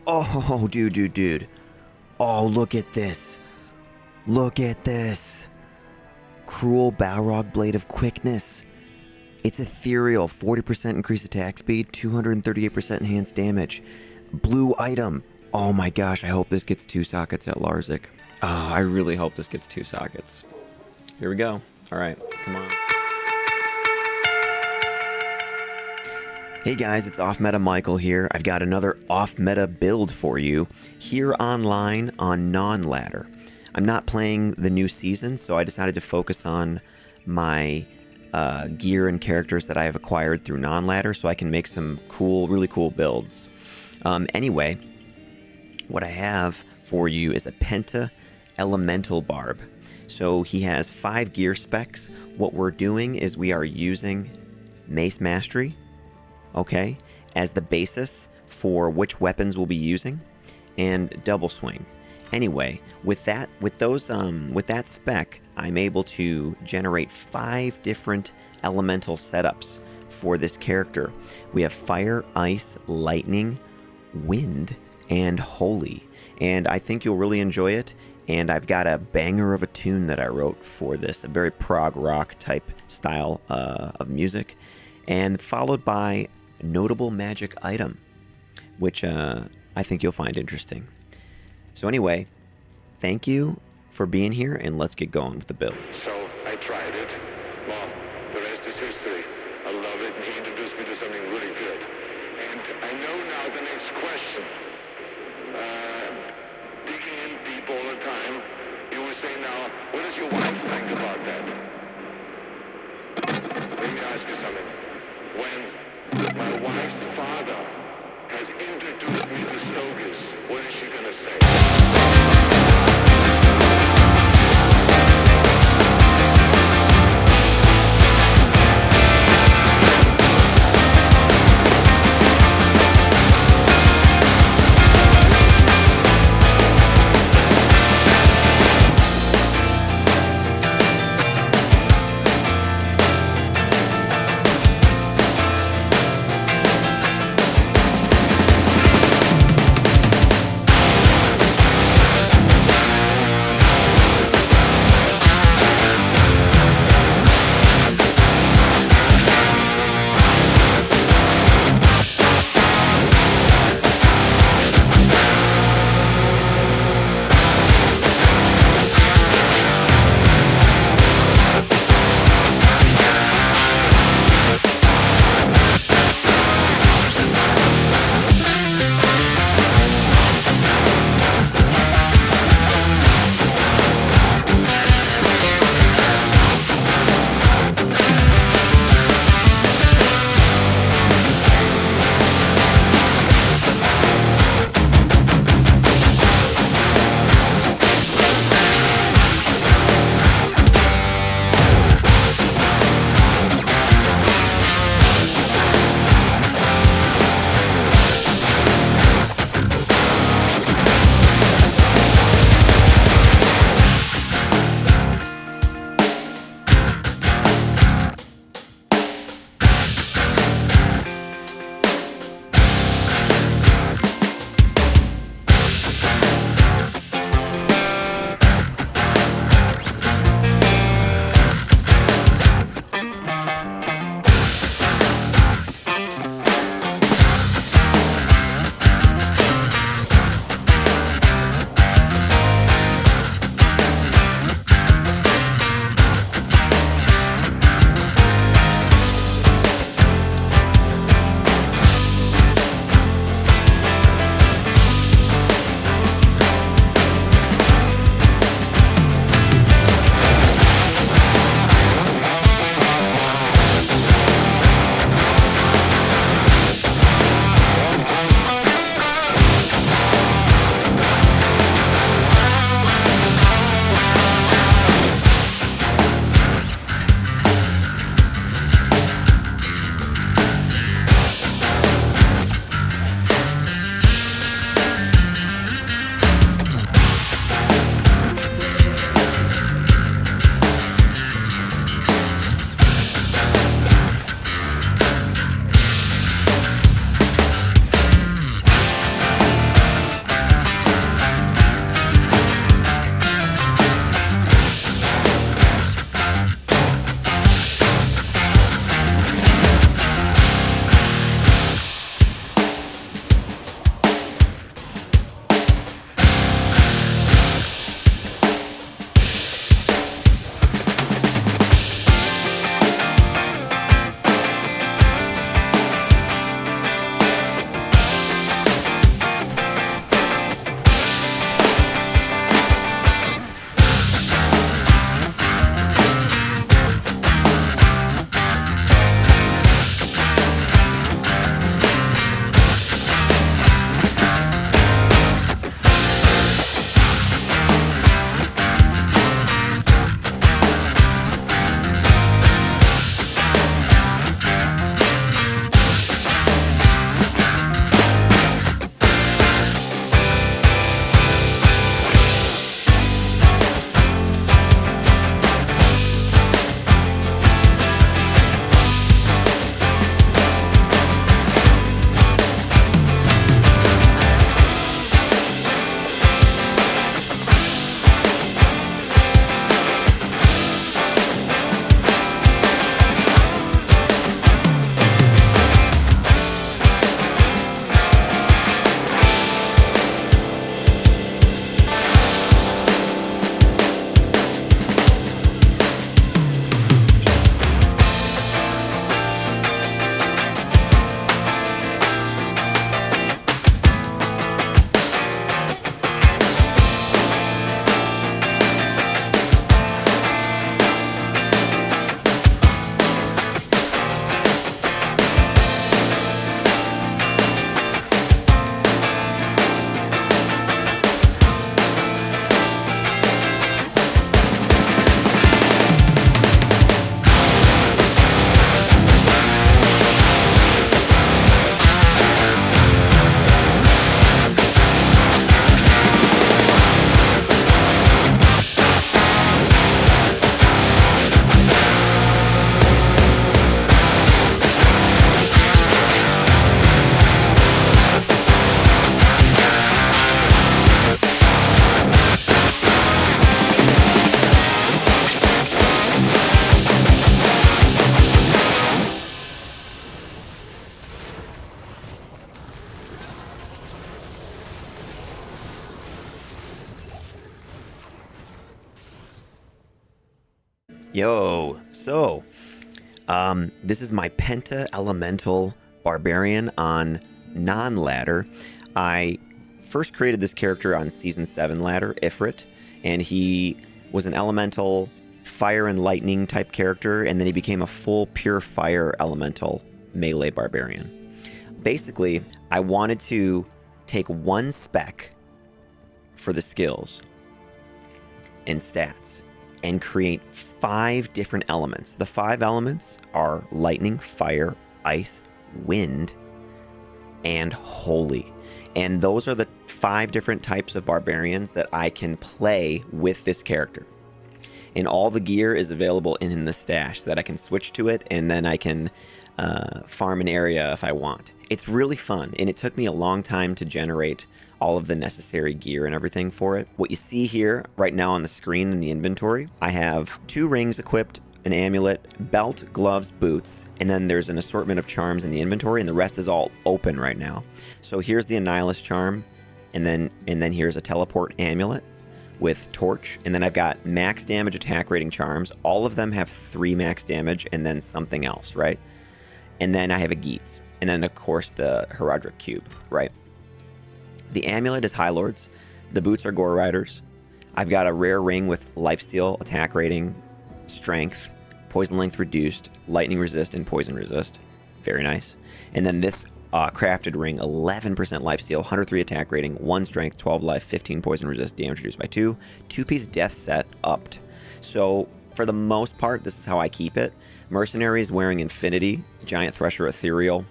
Oh, dude. Oh, look at this. Look at this. Cruel Balrog Blade of Quickness. It's ethereal, 40% increased attack speed, 238% enhanced damage. Blue item. Oh my gosh, I hope this gets 2 sockets at Larzuk. Oh, I really hope this gets 2 sockets. Here we go. All right, come on. Hey guys, it's Off Meta Michael here. I've got another off meta build for you here online on non-ladder. I'm not playing the new season, so I decided to focus on my gear and characters that I have acquired through non-ladder so I can make some cool, really cool builds. Anyway, what I have for you is a Penta Elemental Barb. So he has 5 gear specs. What we're doing is we are using Mace Mastery, okay, as the basis for which weapons we'll be using, and Double Swing. Anyway, with that spec, I'm able to generate 5 different elemental setups for this character. We have Fire, Ice, Lightning, Wind, and Holy. And I think you'll really enjoy it. And I've got a banger of a tune that I wrote for this, a very prog rock type style of music, and followed by notable magic item, which I think you'll find interesting. So anyway, thank you for being here, and let's get going with the build. So I tried it. Well, the rest is history. I love it, and he introduced me to something really good. And I know now the next question. Digging in deep all the time, you will say now, what does your wife think about that? Let me ask you something. When my wife's father has introduced me to Stogies, what is she gonna say? Yo, so this is my Penta Elemental Barbarian on non-ladder. I first created this character on Season 7 ladder, Ifrit, and he was an elemental fire and lightning type character, and then he became a full pure fire elemental melee barbarian. Basically, I wanted to take one spec for the skills and stats and create 5 different elements. The 5 elements are lightning, fire, ice, wind, and holy. And those are the 5 different types of barbarians that I can play with this character. And all the gear is available in the stash so that I can switch to it, and then I can farm an area if I want. It's really fun, and it took me a long time to generate all of the necessary gear and everything for it. What you see here right now on the screen in the inventory, I have 2 rings equipped, an amulet, belt, gloves, boots, and then there's an assortment of charms in the inventory, and the rest is all open right now. So here's the Annihilus charm, and then here's a teleport amulet with torch, and then I've got max damage attack rating charms. All of them have 3 max damage and then something else, right? And then I have a Geats, and then of course the Herodric cube, right? The amulet is High Lords, the boots are Gore Riders. I've got a rare ring with lifesteal, attack rating, strength, poison length reduced, lightning resist, and poison resist. Very nice. And then this crafted ring, 11% lifesteal, 103 attack rating, 1 strength, 12 life, 15 poison resist, damage reduced by 2, 2-piece death set upped. So for the most part, this is how I keep it. Mercenaries wearing Infinity, Giant Thresher Ethereal,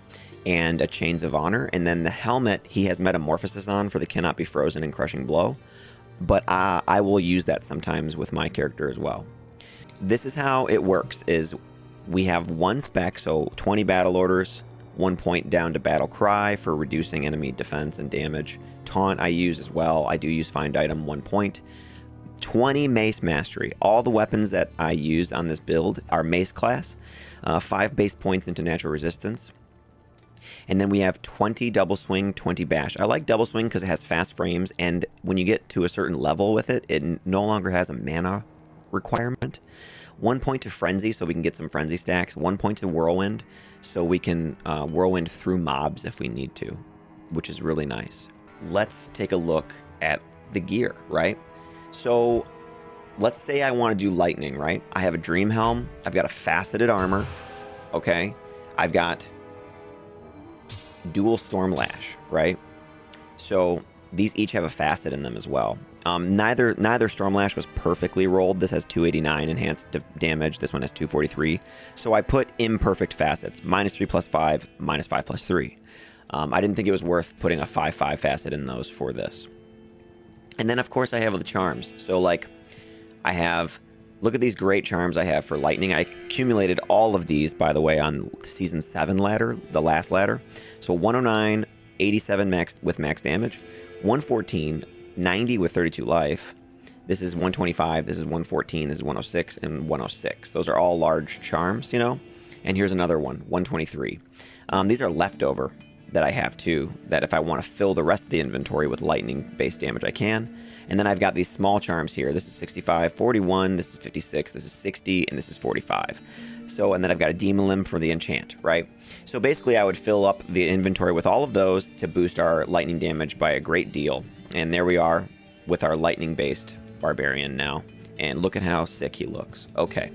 and a Chains of Honor. And then the helmet, he has Metamorphosis on for the Cannot Be Frozen and Crushing Blow. But I will use that sometimes with my character as well. This is how it works, is we have 1 spec, so 20 battle orders, 1 point down to Battle Cry for reducing enemy defense and damage. Taunt I use as well. I do use Find Item, 1 point. 20 Mace Mastery. All the weapons that I use on this build are Mace class. 5 base points into Natural Resistance. And then we have 20 Double Swing, 20 Bash. I like Double Swing because it has fast frames, and when you get to a certain level with it, it no longer has a mana requirement. 1 point to Frenzy, so we can get some Frenzy stacks. 1 point to Whirlwind, so we can Whirlwind through mobs if we need to, which is really nice. Let's take a look at the gear, right? So let's say I want to do lightning, right? I have a Dream Helm. I've got a faceted armor, okay? I've got dual Storm Lash, right? So these each have a facet in them as well. Neither Storm Lash was perfectly rolled. This has 289 enhanced damage. This one has 243. So I put imperfect facets. -3 + 5, -5 + 3. I didn't think it was worth putting a 5/5 facet in those for this. And then of course I have the charms. So like I have, look at these great charms I have for lightning. I accumulated all of these, by the way, on Season 7 ladder, the last ladder. So 109, 87 max with max damage, 114, 90 with 32 life. This is 125, this is 114, this is 106, and 106. Those are all large charms, you know? And here's another one, 123. These are leftover that I have too, that if I want to fill the rest of the inventory with lightning-based damage, I can. And then I've got these small charms here. This is 65, 41, this is 56, this is 60, and this is 45. So, and then I've got a Demon Limb for the enchant, right? So basically I would fill up the inventory with all of those to boost our lightning damage by a great deal. And there we are with our lightning-based barbarian now. And look at how sick he looks. Okay,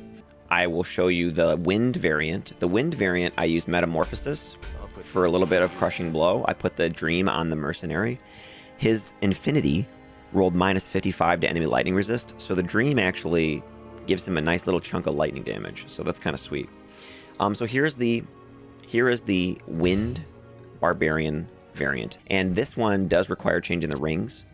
I will show you the wind variant. The wind variant, I used Metamorphosis for a little bit of Crushing Blow. I put the Dream on the Mercenary. His Infinity rolled -55 to enemy lightning resist, so the Dream actually gives him a nice little chunk of lightning damage, so that's kind of sweet. So here is the Wind Barbarian variant, and this one does require changing the rings.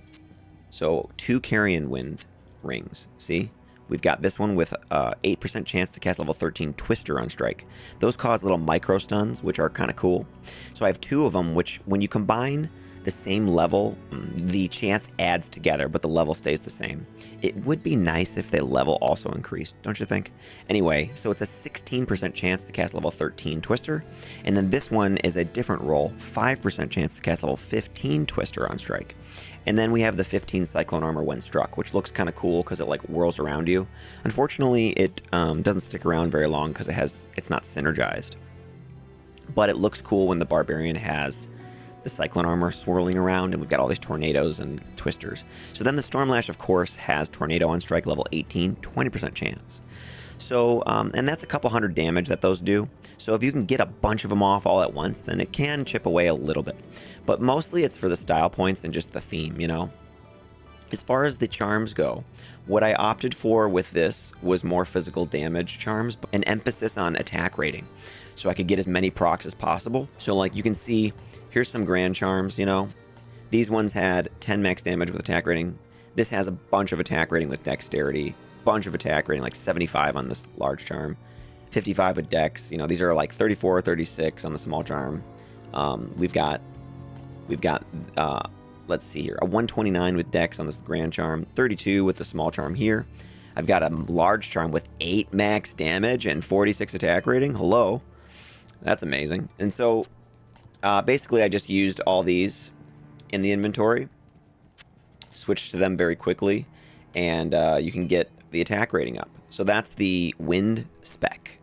So 2 Carrion Wind rings, see? We've got this one with 8% chance to cast level 13 Twister on strike. Those cause little micro stuns, which are kind of cool. So I have 2 of them, which when you combine the same level. The chance adds together, but the level stays the same. It would be nice if the level also increased, don't you think? Anyway, so it's a 16% chance to cast level 13 Twister, and then this one is a different roll, 5% chance to cast level 15 Twister on strike. And then we have the 15 Cyclone Armor when struck, which looks kind of cool because it like whirls around you. Unfortunately, it doesn't stick around very long because it's not synergized. But it looks cool when the Barbarian has the Cyclone Armor swirling around, and we've got all these tornadoes and twisters. So then the Stormlash, of course, has Tornado on strike level 18, 20% chance. So, and that's a couple hundred damage that those do. So if you can get a bunch of them off all at once, then it can chip away a little bit. But mostly it's for the style points and just the theme, you know? As far as the charms go, what I opted for with this was more physical damage charms, an emphasis on attack rating, so I could get as many procs as possible. So like you can see, here's some grand charms, you know? These ones had 10 max damage with attack rating. This has a bunch of attack rating with dexterity, bunch of attack rating, like 75 on this large charm, 55 with dex. You know, these are like 34 or 36 on the small charm. We've got let's see here, a 129 with dex on this grand charm, 32 with the small charm here. I've got a large charm with 8 max damage and 46 attack rating. Hello, that's amazing. And so basically I just used all these in the inventory, switched to them very quickly, and you can get the attack rating up. So that's the wind spec.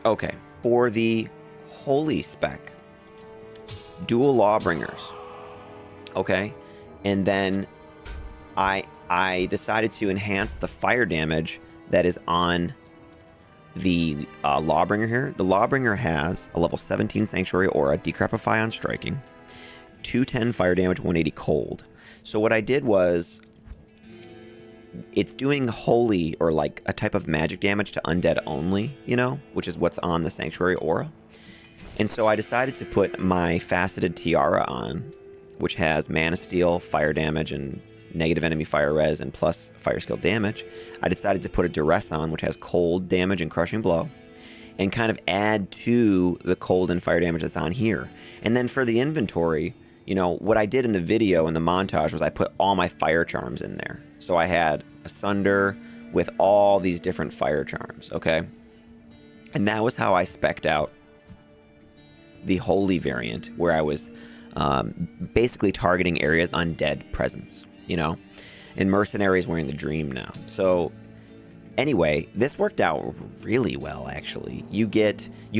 Okay, for the holy spec, dual lawbringers. Okay, and then I decided to enhance the fire damage that is on the lawbringer here. The lawbringer has a level 17 sanctuary aura, decrepify on striking, 210 fire damage, 180 cold. So what I did was, it's doing holy, or like a type of magic damage to undead only, you know, which is what's on the sanctuary aura. And so I decided to put my faceted tiara on, which has mana steal, fire damage, and negative enemy fire res, and plus fire skill damage. I decided to put a duress on, which has cold damage and crushing blow, and kind of add to the cold and fire damage that's on here. And then for the inventory, you know, what I did in the video, in the montage, was I put all my fire charms in there. So I had Asunder with all these different fire charms, okay? And that was how I spec'd out the holy variant, where I was basically targeting areas undead presence, you know? And Mercenary's wearing the Dream now. So anyway, this worked out really well, actually. You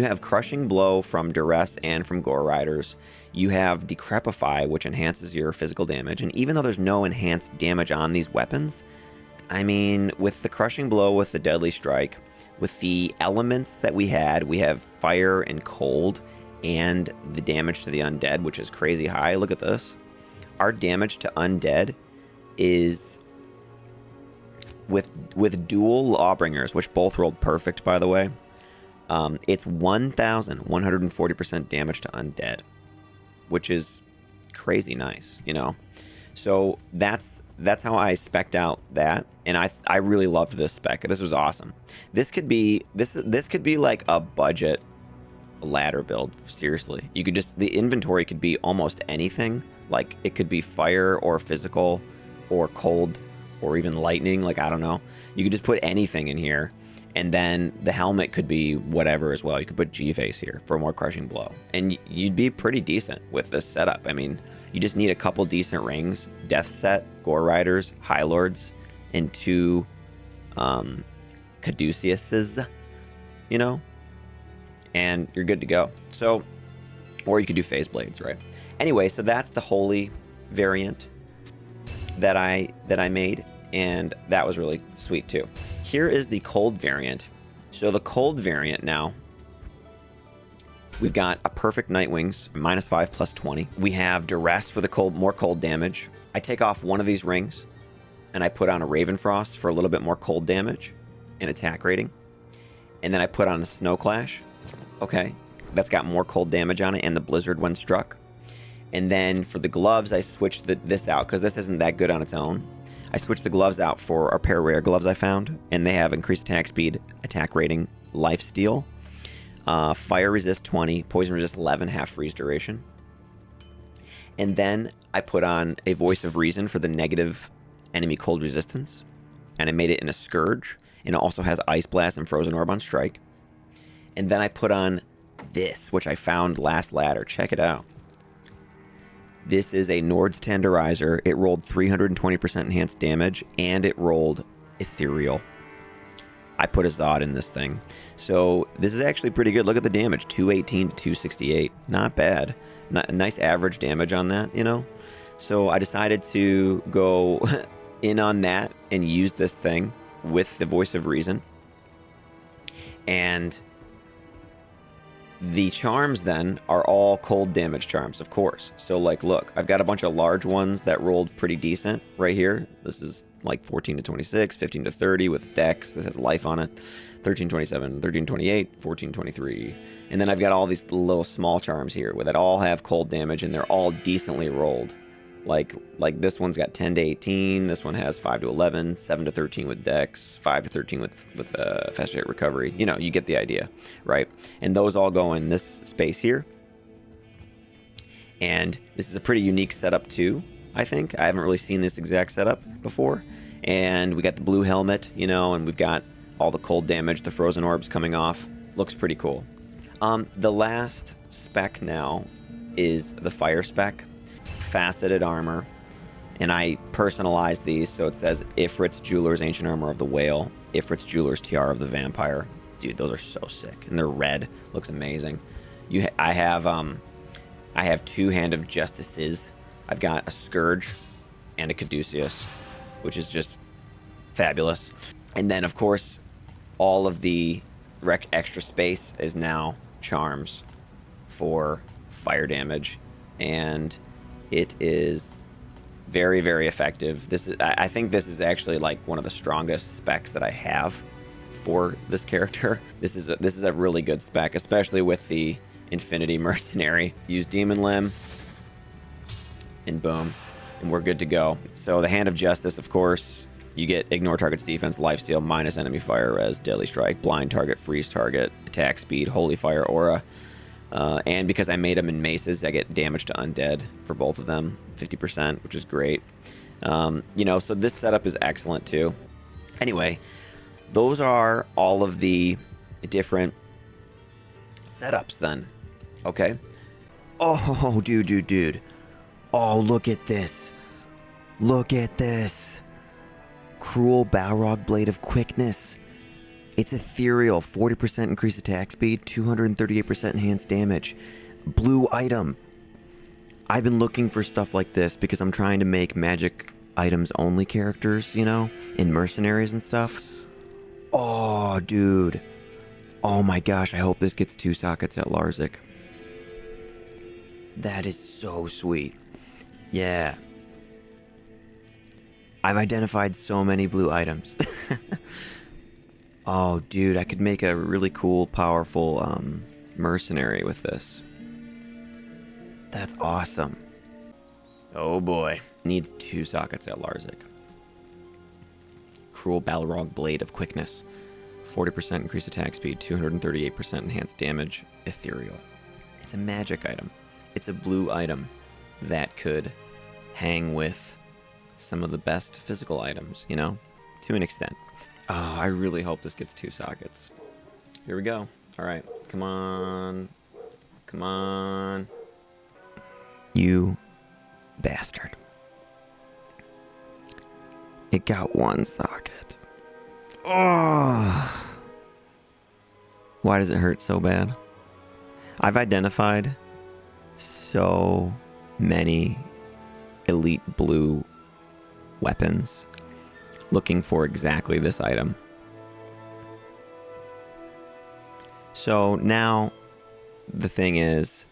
have Crushing Blow from Duress and from Gore Riders. You have Decrepify, which enhances your physical damage. And even though there's no enhanced damage on these weapons, I mean, with the Crushing Blow, with the Deadly Strike, with the elements that we have fire and cold, and the damage to the undead, which is crazy high. Look at this. Our damage to undead is, with dual lawbringers, which both rolled perfect, by the way, it's 1,140% damage to undead, which is crazy nice, you know? So that's how I spec'd out that, and I really loved this spec. This was awesome. This could be like a budget ladder build, seriously. You could just, the inventory could be almost anything. Like, it could be fire or physical or cold or even lightning, like, I don't know. You could just put anything in here, and then the helmet could be whatever as well. You could put G-Face here for more crushing blow, and you'd be pretty decent with this setup. I mean, you just need a couple decent rings, Death Set, Gore Riders, High Lords, and 2 Caduceuses, you know, and you're good to go. So, or you could do Phase Blades, right? Anyway, so that's the holy variant that I made, and that was really sweet too. Here is the cold variant. So the cold variant now, we've got a perfect Nightwings, -5 plus 20. We have Duress for the cold, more cold damage. I take off one of these rings, and I put on a Ravenfrost for a little bit more cold damage and attack rating. And then I put on the Snow Clash. Okay, that's got more cold damage on it, and the Blizzard when struck. And then for the gloves, I switched this out, because this isn't that good on its own. I switched the gloves out for a pair of rare gloves I found, and they have increased attack speed, attack rating, life steal, fire resist 20, poison resist 11, half freeze duration. And then I put on a Voice of Reason for the negative enemy cold resistance. And I made it in a Scourge. And it also has Ice Blast and Frozen Orb on strike. And then I put on this, which I found last ladder. Check it out. This is a Nord's Tenderizer. It rolled 320% enhanced damage, and it rolled Ethereal. I put a Zod in this thing. So this is actually pretty good. Look at the damage, 218 to 268. Not bad. Not, nice average damage on that, you know? So I decided to go in on that and use this thing with the Voice of Reason. And the charms then are all cold damage charms, of course. So like, look, I've got a bunch of large ones that rolled pretty decent right here. This is like 14 to 26, 15 to 30 with Dex. This has life on it. 13, 27, 13, 28, 14, 23. And then I've got all these little small charms here that all have cold damage, and they're all decently rolled. Like this one's got 10 to 18. This one has 5 to 11, 7 to 13 with Dex, 5 to 13 with fast rate recovery. You know, you get the idea, right? And those all go in this space here. And this is a pretty unique setup too, I think. I haven't really seen this exact setup before. And we got the blue helmet, you know, and we've got all the cold damage, the frozen orbs coming off. Looks pretty cool. The last spec now is the fire spec. Faceted armor, and I personalized these so it says Ifrit's Jeweler's Ancient Armor of the Whale, Ifrit's Jeweler's Tiara of the Vampire. Dude, those are so sick, and they're red. Looks amazing. I have 2 Hand of Justices. I've got a Scourge and a Caduceus, which is just fabulous. And then of course all of the extra space is now charms for fire damage, and it is very, very effective. I think this is actually like one of the strongest specs that I have for this character. This is a really good spec, especially with the Infinity Mercenary. Use Demon Limb, and boom, and we're good to go. So the Hand of Justice, of course, you get ignore target's defense, lifesteal, minus enemy fire res, deadly strike, blind target, freeze target, attack speed, holy fire aura. And because I made them in maces, I get damage to undead for both of them, 50%, which is great. You know, so this setup is excellent too. Anyway, those are all of the different setups then. Okay. Oh, dude. Oh, look at this. Look at this. Cruel Balrog Blade of Quickness. It's ethereal, 40% increased attack speed, 238% enhanced damage. Blue item. I've been looking for stuff like this because I'm trying to make magic items only characters, you know, in mercenaries and stuff. Oh, dude. Oh my gosh, I hope this gets 2 sockets at Larzuk. That is so sweet. Yeah. I've identified so many blue items. Oh, dude, I could make a really cool, powerful mercenary with this. That's awesome. Oh boy. Needs 2 sockets at Larzuk. Cruel Balrog Blade of Quickness. 40% increased attack speed, 238% enhanced damage, ethereal. It's a magic item. It's a blue item that could hang with some of the best physical items, you know, to an extent. Oh, I really hope this gets 2 sockets. Here we go. All right. Come on. Come on. You bastard. It got 1 socket. Oh. Why does it hurt so bad? I've identified so many elite blue weapons looking for exactly this item. So now the thing is,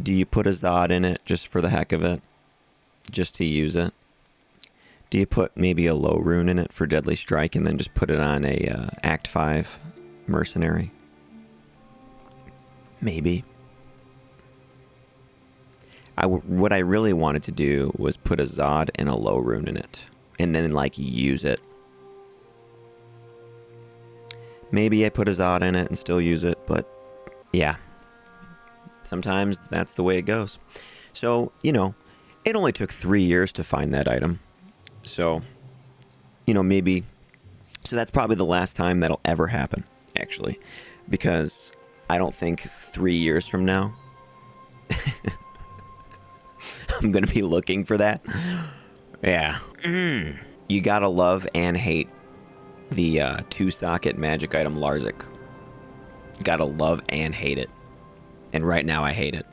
do you put a Zod in it just for the heck of it? Just to use it? Do you put maybe a low rune in it for deadly strike and then just put it on a Act 5 mercenary? Maybe. What I really wanted to do was put a Zod and a low rune in it, and then like use it. Maybe I put a Zod in it and still use it, but yeah. Sometimes that's the way it goes. So, you know, it only took 3 years to find that item. So, you know, maybe... So that's probably the last time that'll ever happen, actually. Because I don't think 3 years from now I'm going to be looking for that. Yeah. You gotta love and hate the 2-socket magic item Larzuk. Gotta love and hate it. And right now I hate it.